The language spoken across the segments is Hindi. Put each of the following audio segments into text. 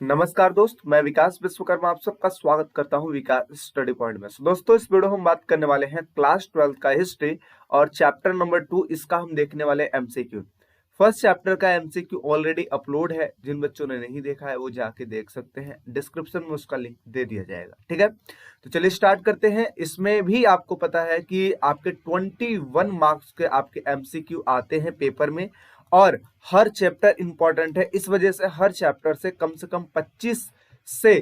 नमस्कार दोस्त, मैं विकास विश्वकर्मा आप सबका स्वागत करता हूं विकास स्टडी पॉइंट में। दोस्तों, इस वीडियो में हम बात करने वाले हैं क्लास 12 का हिस्ट्री और चैप्टर नंबर 2 इसका हम देखने वाले एमसीक्यू। फर्स्ट चैप्टर का एमसीक्यू ऑलरेडी अपलोड है, जिन बच्चों ने नहीं देखा है वो जाके देख सकते हैं, डिस्क्रिप्शन में उसका लिंक दे दिया जाएगा। ठीक है, तो चलिए स्टार्ट करते हैं। इसमें भी आपको पता है कि आपके 21 मार्क्स के आपके एमसीक्यू आते हैं पेपर में और हर चैप्टर इंपॉर्टेंट है। इस वजह से हर चैप्टर से कम 25 से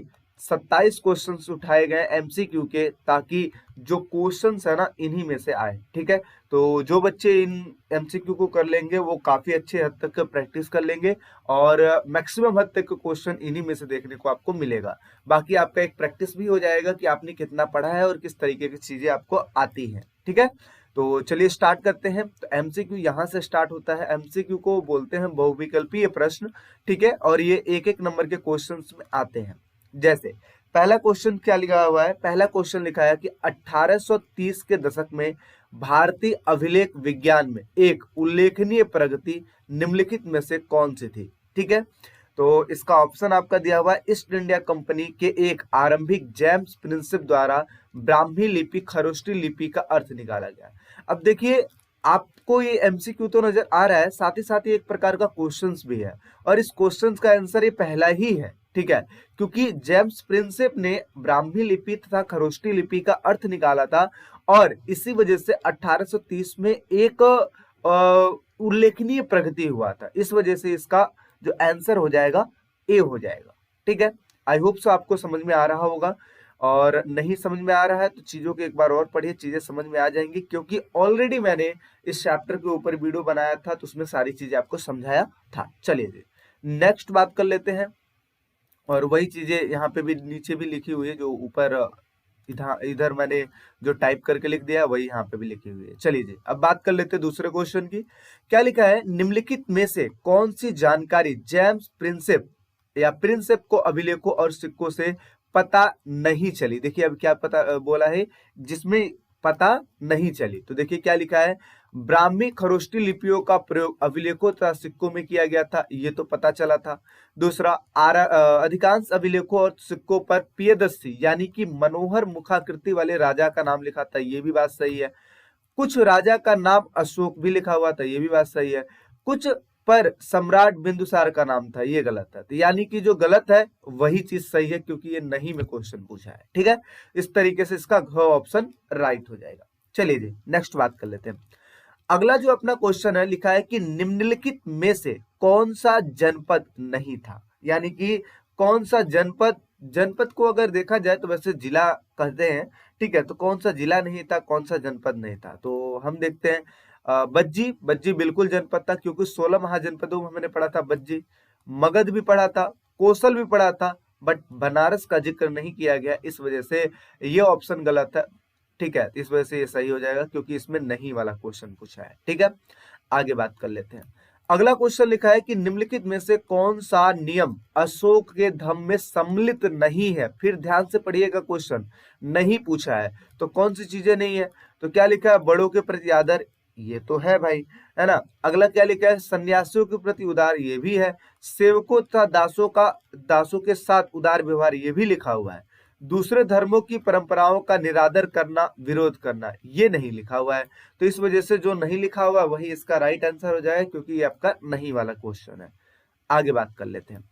27 क्वेश्चंस उठाए गए एमसीक्यू के, ताकि जो क्वेश्चंस है ना इन्हीं में से आए। ठीक है, तो जो बच्चे इन एमसीक्यू को कर लेंगे वो काफी अच्छे हद तक प्रैक्टिस कर लेंगे और मैक्सिमम हद तक क्वेश्चन इन्हीं में से देखने को आपको मिलेगा। बाकी आपका एक प्रैक्टिस भी हो जाएगा कि आपने कितना पढ़ा है और किस तरीके की चीजें आपको आती हैं। ठीक है, तो चलिए स्टार्ट करते हैं। तो एमसीक्यू यहां से स्टार्ट होता है। एमसीक्यू को बोलते हैं बहुविकल्पीय प्रश्न। ठीक है, और ये एक एक नंबर के क्वेश्चंस में आते हैं। जैसे पहला क्वेश्चन क्या लिखा हुआ है? पहला क्वेश्चन लिखा है कि 1830 के दशक में भारतीय अभिलेख विज्ञान में एक उल्लेखनीय प्रगति निम्नलिखित में से कौन सी थी? ठीक है, तो इसका ऑप्शन आपका दिया हुआ है, ईस्ट इंडिया कंपनी के एक आरंभिक जेम्स प्रिंसेप द्वारा ब्राह्मी लिपि खरोष्टी लिपि का अर्थ निकाला गया। अब देखिए, आपको ये एमसीक्यू तो नजर आ रहा है, साथ ही साथ ये एक प्रकार का क्वेश्चंस भी है और इस क्वेश्चंस का आंसर ये पहला ही है। ठीक है, क्योंकि जेम्स प्रिंसेप ने ब्राह्मी लिपि तथा खरोष्टी लिपि का अर्थ निकाला था और इसी वजह से 1830 में एक उल्लेखनीय प्रगति हुआ था। इस वजह से इसका जो आंसर हो जाएगा ए हो जाएगा। ठीक है, आई होप सो आपको समझ में आ रहा होगा, और नहीं समझ में आ रहा है तो चीजों को एक बार और पढ़िए, चीजें समझ में आ जाएंगी, क्योंकि ऑलरेडी मैंने इस चैप्टर के ऊपर वीडियो बनाया था तो उसमें सारी चीजें आपको समझाया था। चलिए जी नेक्स्ट बात कर लेते हैं, और वही चीजें यहाँ पे भी नीचे भी लिखी हुई है, जो ऊपर इधर इधर मैंने जो टाइप करके लिख दिया वही यहाँ पे भी लिखी हुई है। चलिए जी अब बात कर लेते हैं दूसरे क्वेश्चन की। क्या लिखा है? निम्नलिखित में से कौन सी जानकारी जेम्स प्रिंसेप या प्रिंसेप को अभिलेखों और सिक्कों से पता नहीं चली? देखिए अब क्या पता बोला है, जिसमें पता नहीं चली। तो देखिए क्या लिखा है, ब्राह्मी खरोष्टी लिपियों का प्रयोग अभिलेखों तथा सिक्कों में किया गया था, ये तो पता चला था। दूसरा, अधिकांश अभिलेखों और सिक्कों पर प्रियदर्शी यानी कि मनोहर मुखाकृति वाले राजा का नाम लिखा था, ये भी बात सही है। कुछ राजा का नाम अशोक भी लिखा हुआ था, ये भी बात सही है। कुछ पर सम्राट बिंदुसार का नाम था, ये गलत है। तो यानी कि जो गलत है वही चीज सही है, क्योंकि ये नहीं में क्वेश्चन पूछा है। ठीक है, इस तरीके से इसका घ ऑप्शन राइट हो जाएगा। चलिए जी नेक्स्ट बात कर लेते हैं। अगला जो अपना क्वेश्चन है, लिखा है कि निम्नलिखित में से कौन सा जनपद नहीं था? यानी कि कौन सा जनपद, जनपद को अगर देखा जाए तो वैसे जिला कहते हैं। ठीक है, तो कौन सा जिला नहीं था, कौन सा जनपद नहीं था? तो हम देखते हैं, बज्जी, बज्जी बिल्कुल जनपद था, क्योंकि 16 महाजनपदों में हमने पढ़ा था बज्जी। मगध भी पढ़ा था, कौशल भी पढ़ा था, बट बनारस का जिक्र नहीं किया गया, इस वजह से ये ऑप्शन गलत है। ठीक है, इस वजह से ये सही हो जाएगा, क्योंकि इसमें नहीं वाला क्वेश्चन पूछा है। ठीक है, आगे बात कर लेते हैं। अगला क्वेश्चन लिखा है कि निम्नलिखित में से कौन सा नियम अशोक के धम्म में सम्मिलित नहीं है? फिर ध्यान से पढ़िएगा, क्वेश्चन नहीं पूछा है तो कौन सी चीजें नहीं है? तो क्या लिखा है? बड़ों के प्रति आदर, ये तो है भाई, है ना। अगला क्या लिखा है? सन्यासियों के प्रति उदार, ये भी है। सेवकों तथा दासों के साथ उदार व्यवहार, ये भी लिखा हुआ है। दूसरे धर्मों की परंपराओं का निरादर करना, विरोध करना, ये नहीं लिखा हुआ है। तो इस वजह से जो नहीं लिखा हुआ वही इसका राइट आंसर हो जाएगा, क्योंकि ये आपका नहीं वाला क्वेश्चन है। आगे बात कर लेते हैं।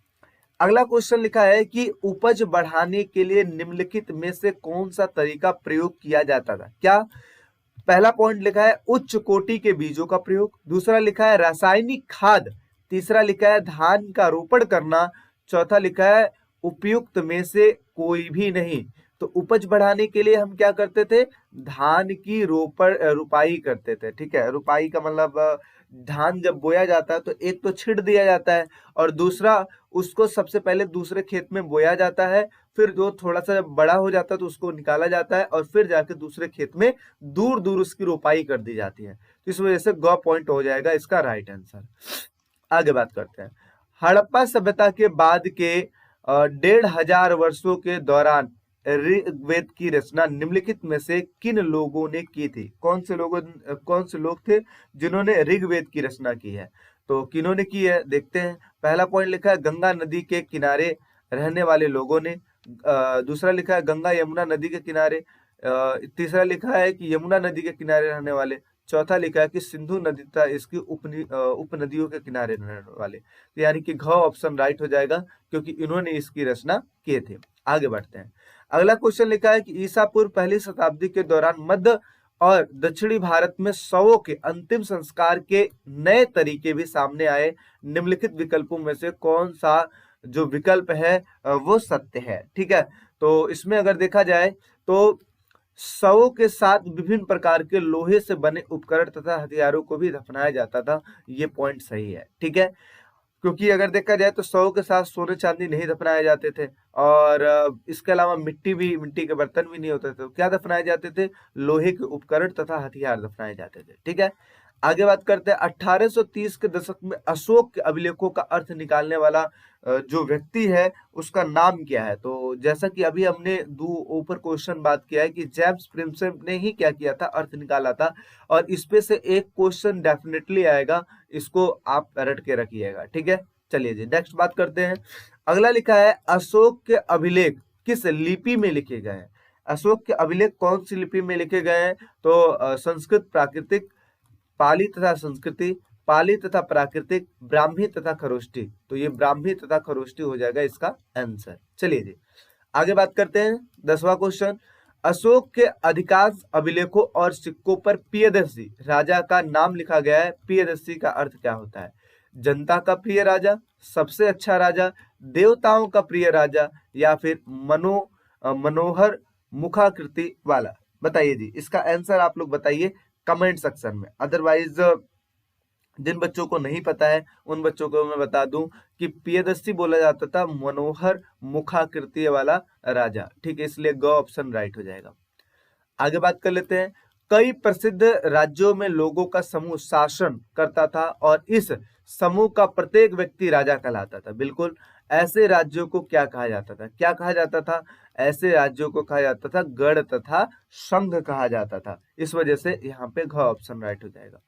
अगला क्वेश्चन लिखा है कि उपज बढ़ाने के लिए निम्नलिखित में से कौन सा तरीका प्रयोग किया जाता था? क्या? पहला पॉइंट लिखा है उच्च कोटि के बीजों का प्रयोग। दूसरा लिखा है रासायनिक खाद। तीसरा लिखा है धान का रोपण करना। चौथा लिखा है उपयुक्त में से कोई भी नहीं। तो उपज बढ़ाने के लिए हम क्या करते थे? धान की रुपाई करते थे। ठीक है, रुपाई का मतलब धान जब बोया जाता है तो एक तो छींट दिया जाता है, और दूसरा उसको सबसे पहले दूसरे खेत में बोया जाता है, फिर जो थोड़ा सा बड़ा हो जाता है तो उसको निकाला जाता है, और फिर जाके दूसरे खेत में दूर दूर उसकी रोपाई कर दी जाती है। तो इस वजह से ग पॉइंट हो जाएगा इसका राइट आंसर। आगे बात करते हैं। हड़प्पा सभ्यता के बाद के 1500 वर्षों के दौरान ऋग्वेद की रचना निम्नलिखित में से किन लोगों ने की थी? कौन से लोग थे जिन्होंने ऋग्वेद की रचना की है? तो किन्होंने की है देखते हैं। पहला पॉइंट लिखा है गंगा नदी के किनारे रहने वाले लोगों ने। दूसरा लिखा है गंगा यमुना नदी के किनारे। तीसरा लिखा है कि यमुना नदी के किनारे रहने वाले। चौथा लिखा है कि सिंधु नदी तथा इसकी उपनदियों के किनारे रहने वाले। तो यानी कि घ ऑप्शन राइट हो जाएगा, क्योंकि इन्होंने इसकी रचना किए थे। आगे बढ़ते हैं। अगला क्वेश्चन लिखा है कि ईसा पूर्व पहली शताब्दी के दौरान मध्य और दक्षिणी भारत में शवों के अंतिम संस्कार के नए तरीके भी सामने आए। निम्नलिखित विकल्पों में से कौन सा जो विकल्प है वो सत्य है। ठीक है, तो इसमें अगर देखा जाए तो शवों के साथ विभिन्न प्रकार के लोहे से बने उपकरण तथा हथियारों को भी दफनाया जाता था। ये पॉइंट सही है। ठीक है, क्योंकि अगर देखा जाए तो शवों के साथ सोने चांदी नहीं दफनाए जाते थे, और इसके अलावा मिट्टी के बर्तन भी नहीं होते थे। तो क्या दफनाए जाते थे? लोहे के उपकरण तथा हथियार दफनाए जाते थे। ठीक है, आगे बात करते हैं। 1830 के दशक में अशोक के अभिलेखों का अर्थ निकालने वाला जो व्यक्ति है उसका नाम क्या है? तो जैसा कि अभी हमने ऊपर क्वेश्चन बात किया है कि जेम्स प्रिंसेप ने ही क्या किया था, अर्थ निकाला था, और इस पे से एक क्वेश्चन डेफिनेटली आएगा, इसको आप रट के रखिएगा। ठीक है, चलिए जी नेक्स्ट बात करते हैं। अगला लिखा है अशोक के अभिलेख किस लिपि में लिखे गए हैं? अशोक के अभिलेख कौन सी लिपि में लिखे गए हैं? तो संस्कृत, प्राकृतिक, पाली तथा संस्कृति, पाली तथा प्राकृतिक, ब्राह्मी तथा खरोष्टी। तो ये ब्राह्मी तथा खरोष्टी हो जाएगा इसका आंसर। चलिए जी आगे बात करते हैं। 10वां क्वेश्चन। अशोक के अधिकांश अभिलेखों और सिक्कों पर प्रियदर्शी राजा का नाम लिखा गया है। प्रियदर्शी का अर्थ क्या होता है? जनता का प्रिय राजा, सबसे अच्छा राजा, देवताओं का प्रिय राजा, या फिर मनोहर मुखाकृति वाला? बताइए जी, इसका आंसर आप लोग बताइए कमेंट सेक्शन में। अदरवाइज जिन बच्चों को नहीं पता है उन बच्चों को मैं बता दूं कि प्रियदर्शी बोला जाता था मनोहर मुखाकृति वाला राजा। ठीक है, इसलिए ग ऑप्शन राइट हो जाएगा। आगे बात कर लेते हैं। कई प्रसिद्ध राज्यों में लोगों का समूह शासन करता था और इस समूह का प्रत्येक व्यक्ति राजा कहलाता था। बिल्कुल, ऐसे राज्यों को क्या कहा जाता था? क्या कहा जाता था? ऐसे राज्यों को कहा जाता था गण तथा संघ कहा जाता था। इस वजह से यहाँ पे घ ऑप्शन राइट हो जाएगा।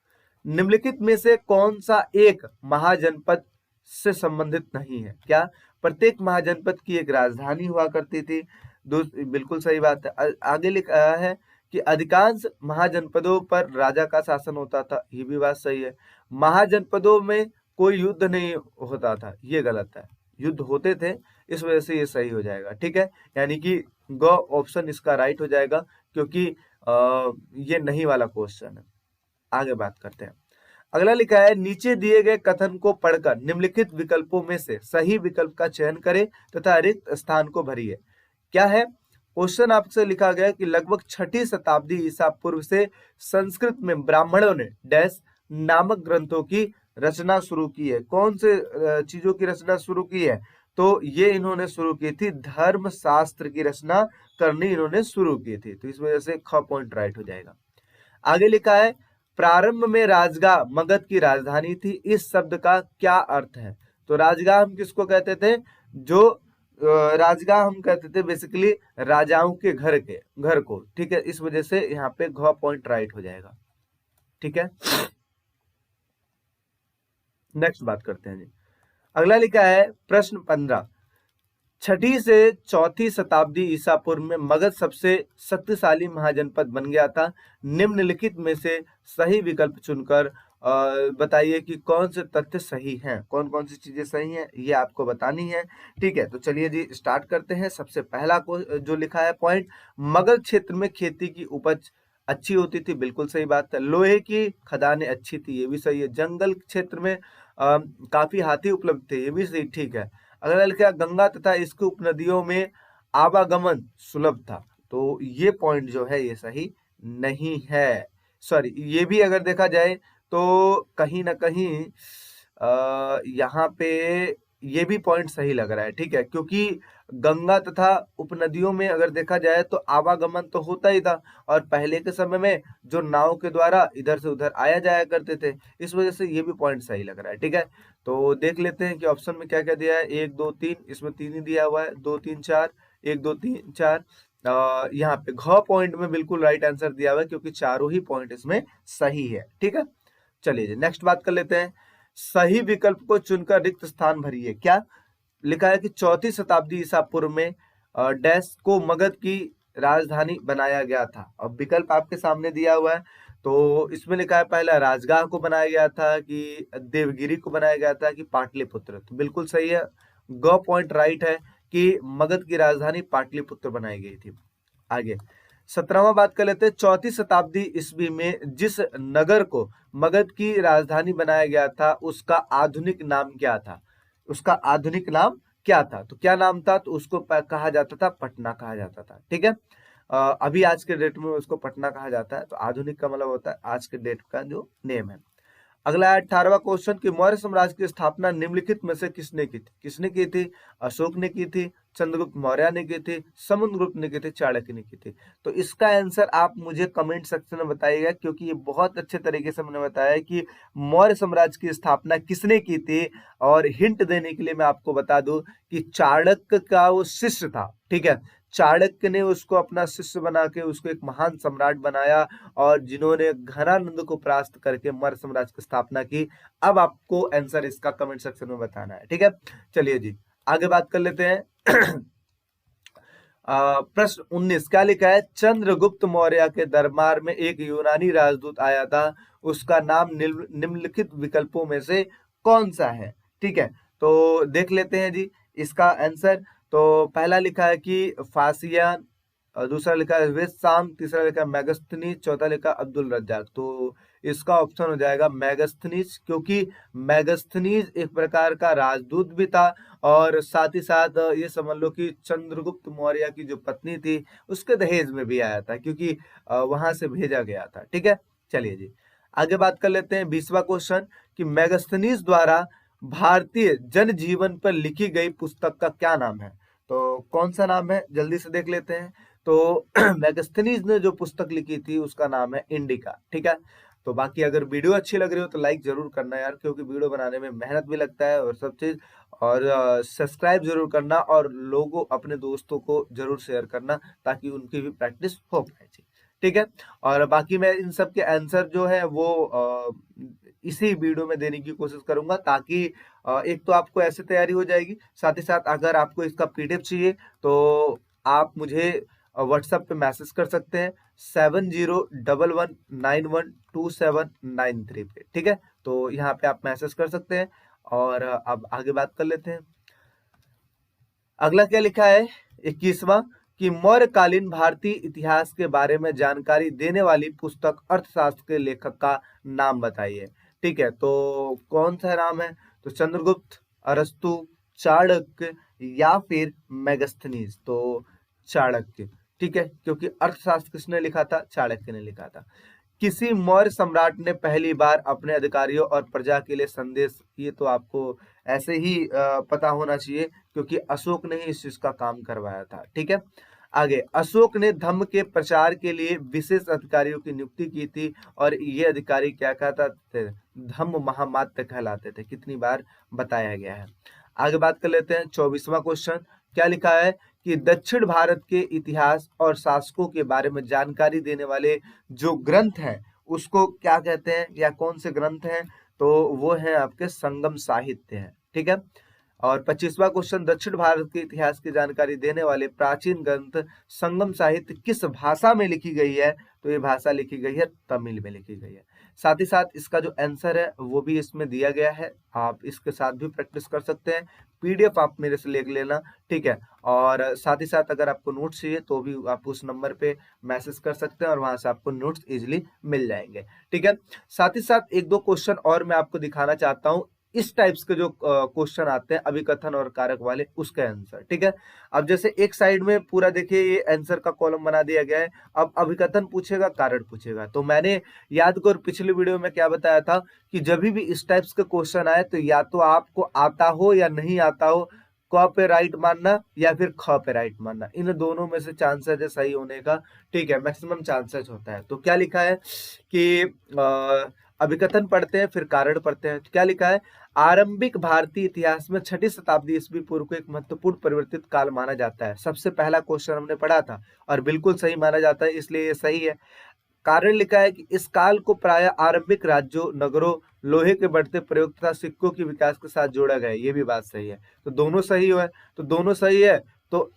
निम्नलिखित में से कौन सा एक महाजनपद से संबंधित नहीं है? क्या प्रत्येक महाजनपद की एक राजधानी हुआ करती थी? बिल्कुल सही बात है। आगे लिखा है कि अधिकांश महाजनपदों पर राजा का शासन होता था। ये भी बात सही है। महाजनपदों में कोई युद्ध नहीं होता था, ये गलत है। युद्ध होते थे, इस वजह से ये सही हो जाएगा। ठीक है, यानी कि ग ऑप्शन इसका राइट हो जाएगा, क्योंकि ये नहीं वाला क्वेश्चन है। आगे बात करते हैं। अगला लिखा है नीचे दिए गए कथन को पढ़कर निम्नलिखित विकल्पों में से सही विकल्प का चयन करें तथा रिक्त स्थान को भरिए। क्या है क्वेश्चन? आपसे लिखा गया कि लगभग 6ठी शताब्दी ईसा पूर्व से संस्कृत में ब्राह्मणों ने डैश नामक ग्रंथों की रचना शुरू की है। कौन से चीजों की रचना शुरू की है? तो ये इन्होंने शुरू की थी, धर्म शास्त्र की रचना करनी इन्होंने शुरू की थी। तो इस वजह से ख पॉइंट राइट हो जाएगा। आगे लिखा है प्रारंभ में राजगाह मगध की राजधानी थी। इस शब्द का क्या अर्थ है? तो राजगाह हम किसको कहते थे? जो राजगाह हम कहते थे बेसिकली राजाओं के घर को। ठीक है, इस वजह से यहाँ पे घ पॉइंट राइट हो जाएगा। ठीक है, नेक्स्ट बात करते हैं जी। अगला लिखा है प्रश्न 15। 6ठी से 4ठी शताब्दी ईसा पूर्व में मगध सबसे शक्तिशाली महाजनपद बन गया था। निम्नलिखित में से सही विकल्प चुनकर बताइए कि कौन से तथ्य सही हैं। कौन कौन सी चीजें सही हैं ये आपको बतानी है। ठीक है, तो चलिए जी स्टार्ट करते हैं। सबसे पहला को जो लिखा है पॉइंट, मगध क्षेत्र में खेती की उपज अच्छी होती थी। बिल्कुल सही बात है। लोहे की खदानें अच्छी थी, ये भी सही है। जंगल क्षेत्र में काफी हाथी उपलब्ध थे, ये भी सही। ठीक है, अगला लिखा गंगा तथा इसके उपनदियों में आवागमन सुलभ था। तो ये पॉइंट जो है ये सही नहीं है। सॉरी, ये भी अगर देखा जाए तो कहीं ना कहीं यहाँ पे ये भी पॉइंट सही लग रहा है। ठीक है, क्योंकि गंगा तथा उपनदियों में अगर देखा जाए तो आवागमन तो होता ही था, और पहले के समय में जो नाव के द्वारा इधर से उधर आया जाया करते थे। इस वजह से ये भी पॉइंट सही लग रहा है। ठीक है, तो देख लेते हैं कि ऑप्शन में क्या क्या दिया है। 1 2 3, इसमें 3 ही दिया हुआ है। 2 3 4, 1 2 3 4। यहाँ पे घ पॉइंट में बिल्कुल राइट आंसर दिया हुआ है, क्योंकि चारों ही पॉइंट इसमें सही है। ठीक है, चलिए नेक्स्ट बात कर लेते हैं। सही विकल्प को चुनकर रिक्त स्थान भरिए। क्या लिखा है कि 4वीं शताब्दी ईसा पूर्व में डैश को मगध की राजधानी बनाया गया था। अब विकल्प आपके सामने दिया हुआ है, तो इसमें लिखा है पहला राजगाह को बनाया गया था, कि देवगिरी को बनाया गया था, कि पाटलिपुत्र। तो बिल्कुल सही है, ग पॉइंट राइट है कि मगध की राजधानी पाटलिपुत्र बनाई गई थी। आगे 17वां बात कर लेते हैं। 4वीं शताब्दी ईस्वी में जिस नगर को मगध की राजधानी बनाया गया था उसका आधुनिक नाम क्या था? उसका आधुनिक नाम क्या था? तो क्या नाम था? तो उसको कहा जाता था पटना कहा जाता था। ठीक है, अभी आज के डेट में उसको पटना कहा जाता है। तो आधुनिक का मतलब होता है आज के डेट का जो नेम है। अगला है 18वां क्वेश्चन कि मौर्य साम्राज्य की स्थापना निम्नलिखित में से किसने की थी? किसने की थी? अशोक ने की थी, चंद्रगुप्त मौर्य ने की थी, समुद्रगुप्त ने की थी, चाणक्य ने की थी। तो इसका आंसर आप मुझे कमेंट सेक्शन में बताइएगा, क्योंकि ये बहुत अच्छे तरीके से मैंने बताया है कि मौर्य साम्राज्य की स्थापना किसने की थी। और हिंट देने के लिए मैं आपको बता दूं कि चाणक्य का वो शिष्य था। ठीक है, चाणक्य ने उसको अपना शिष्य बना के उसको एक महान सम्राट बनाया, और जिन्होंने घनानंद को परास्त करके मौर्य साम्राज्य की स्थापना की। अब आपको आंसर इसका कमेंट सेक्शन में बताना है। ठीक है, चलिए जी आगे बात कर लेते हैं। प्रश्न 19 क्या लिखा है? चंद्रगुप्त मौर्य के दरबार में एक यूनानी राजदूत आया था, उसका नाम निम्नलिखित विकल्पों में से कौन सा है? ठीक है, तो देख लेते हैं जी इसका आंसर। तो पहला लिखा है कि फासियान, दूसरा लिखा है वेस्साम, तीसरा लिखा है मैगस्थनीज, चौथा लिखा है अब्दुल रज्जाक। तो इसका ऑप्शन हो जाएगा मैगस्थनीज, क्योंकि मैगस्थनीज एक प्रकार का राजदूत भी था, और साथ ही साथ ये समझ लो कि चंद्रगुप्त मौर्य की जो पत्नी थी उसके दहेज में भी आया था, क्योंकि वहां से भेजा गया था। ठीक है, चलिए जी आगे बात कर लेते हैं। 20वां क्वेश्चन कि मैगस्थनीज द्वारा भारतीय जनजीवन पर लिखी गई पुस्तक का क्या नाम है? तो कौन सा नाम है जल्दी से देख लेते हैं। तो मैगस्थनीज ने जो पुस्तक लिखी थी उसका नाम है इंडिका। ठीक है, तो बाकी अगर वीडियो अच्छी लग रही हो तो लाइक जरूर करना यार, क्योंकि वीडियो बनाने में मेहनत भी लगता है और सब चीज। और सब्सक्राइब जरूर करना, और लोगों अपने दोस्तों को जरूर शेयर करना, ताकि उनकी भी प्रैक्टिस हो पाए। ठीक है, और बाकी मैं इन सब के आंसर जो है वो इसी वीडियो में देने की कोशिश करूंगा, ताकि एक तो आपको ऐसे तैयारी हो जाएगी, साथ ही साथ अगर आपको इसका पीडीएफ चाहिए तो आप मुझे व्हाट्सएप पे मैसेज कर सकते हैं 7011912793 पे। ठीक है, तो यहाँ पे आप मैसेज कर सकते हैं। और अब आगे बात कर लेते हैं। अगला क्या लिखा है? 21वां कि मौर्यकालीन भारतीय इतिहास के बारे में जानकारी देने वाली पुस्तक अर्थशास्त्र के लेखक का नाम बताइए। ठीक है, तो कौन सा नाम है? तो चंद्रगुप्त, अरस्तु, चाणक्य या फिर मैगस्थनीज। तो चाणक्य। ठीक है, क्योंकि अर्थशास्त्र किसने लिखा था? चाणक्य ने लिखा था। किसी मौर्य सम्राट ने पहली बार अपने अधिकारियों और प्रजा के लिए संदेश, ये तो आपको ऐसे ही पता होना चाहिए, क्योंकि अशोक ने ही इस चीज का काम करवाया था। ठीक है, आगे अशोक ने धम्म के प्रचार के लिए विशेष अधिकारियों की नियुक्ति की थी, और ये अधिकारी क्या कहता थे? धम्म महामात्य कहलाते थे। कितनी बार बताया गया है। आगे बात कर लेते हैं। 24वां क्वेश्चन क्या लिखा है कि दक्षिण भारत के इतिहास और शासकों के बारे में जानकारी देने वाले जो ग्रंथ हैं उसको क्या कहते हैं, या कौन से ग्रंथ हैं? तो वो है आपके संगम साहित्य है। ठीक है, और 25वां क्वेश्चन दक्षिण भारत के इतिहास की जानकारी देने वाले प्राचीन ग्रंथ संगम साहित्य किस भाषा में लिखी गई है? तो ये भाषा लिखी गई है तमिल में लिखी गई है। साथ ही साथ इसका जो आंसर है वो भी इसमें दिया गया है, आप इसके साथ भी प्रैक्टिस कर सकते हैं। पीडीएफ आप मेरे से ले लेना। ठीक है, और साथ ही साथ अगर आपको नोट्स चाहिए तो भी आप उस नंबर पे मैसेज कर सकते हैं, और वहां से आपको नोट्स इजिली मिल जाएंगे। ठीक है, साथ ही साथ एक दो क्वेश्चन और मैं आपको दिखाना चाहता हूँ, इस टाइप्स के जो क्वेश्चन आते हैं अभिकथन और कारक वाले, उसके आंसर। ठीक है, अब जैसे एक साइड में पूरा देखिए ये आंसर का कॉलम बना दिया गया है। अब अभिकथन पूछेगा, कारण पूछेगा। तो मैंने याद करो पिछले वीडियो में क्या बताया था कि जब भी इस टाइप्स के क्वेश्चन आए तो या तो आपको आता हो या नहीं आता हो, क पे राइट मानना या फिर ख पे राइट मानना, इन दोनों में से चांसेस है सही होने का। ठीक है, मैक्सिमम चांसेस होता है। तो क्या लिखा है कि अभिकथन पढ़ते हैं फिर कारण पढ़ते हैं। तो क्या लिखा है? आरंभिक भारतीय इतिहास में 6वीं शताब्दी ईस्वी पूर्व को एक महत्वपूर्ण परिवर्तित काल माना जाता है। सबसे पहला क्वेश्चन हमने पढ़ा था और बिल्कुल सही माना जाता है, इसलिए ये सही है। कारण लिखा है कि इस काल को प्राय आरंभिक राज्यों, नगरों, लोहे के बढ़ते प्रयोग तथा सिक्कों के विकास के साथ जोड़ा गया है। ये भी बात सही है, तो दोनों सही है। तो दोनों सही है, तो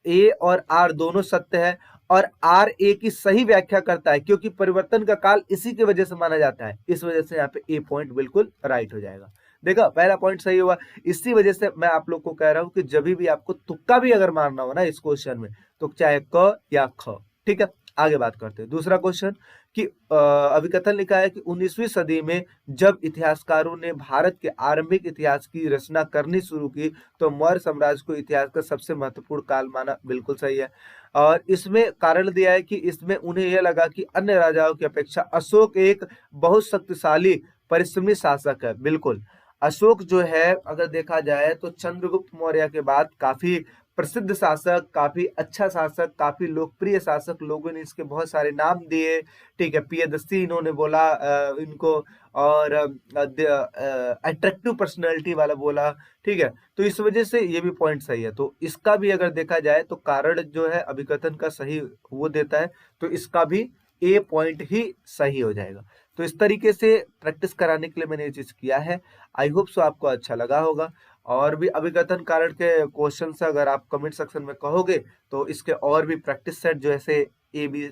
ए और आर दोनों सत्य है, और आर ए की सही व्याख्या करता है, क्योंकि परिवर्तन का काल इसी की वजह से माना जाता है। इस वजह से यहाँ पे ए पॉइंट बिल्कुल राइट हो जाएगा। देखा, पहला पॉइंट सही हुआ। इसी वजह से मैं आप लोग को कह रहा हूं कि जब भी आपको तुक्का भी अगर मारना हो ना इस क्वेश्चन में, तो चाहे क या ख। ठीक है, आगे बात करते हैं। दूसरा क्वेश्चन कि अभिकथन लिखा है कि 19वीं सदी में जब इतिहासकारों ने भारत के आरंभिक इतिहास की रचना करनी शुरू की, तो मौर्य साम्राज्य को इतिहास का सबसे महत्वपूर्ण काल माना। बिल्कुल सही है। और इसमें कारण दिया है कि इसमें उन्हें यह लगा कि अन्य राजाओं की अपेक्षा अशोक एक बहुत शक्तिशाली परिश्रमी शासक है। बिल्कुल, अशोक जो है अगर देखा जाए तो चंद्रगुप्त मौर्य के बाद काफी प्रसिद्ध शासक, काफी अच्छा शासक, काफी लोकप्रिय शासक, लोगों ने इसके बहुत सारे नाम दिए। ठीक है, प्रियदर्शी इन्होंने बोला इनको, और अट्रैक्टिव पर्सनैलिटी वाला बोला। ठीक है, तो इस वजह से ये भी पॉइंट सही है। तो इसका भी अगर देखा जाए तो कारण जो है अभिकथन का सही वो देता है, तो इसका भी ए पॉइंट ही सही हो जाएगा। तो इस तरीके से प्रैक्टिस कराने के लिए मैंने ये चीज किया है। आई होप सो आपको अच्छा लगा होगा। और भी अभिकथन कारण के क्वेश्चन अगर आप कमेंट सेक्शन में कहोगे तो इसके और भी प्रैक्टिस सेट जो ऐसे ए बी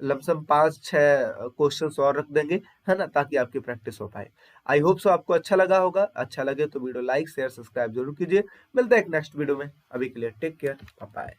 लमसम 5-6 क्वेश्चंस और रख देंगे, है ना, ताकि आपकी प्रैक्टिस हो पाए। आई होप सो आपको अच्छा लगा होगा। अच्छा लगे तो वीडियो लाइक शेयर सब्सक्राइब जरूर कीजिए। मिलते हैं एक नेक्स्ट वीडियो में। अभी के लिए टेक केयर, बाय।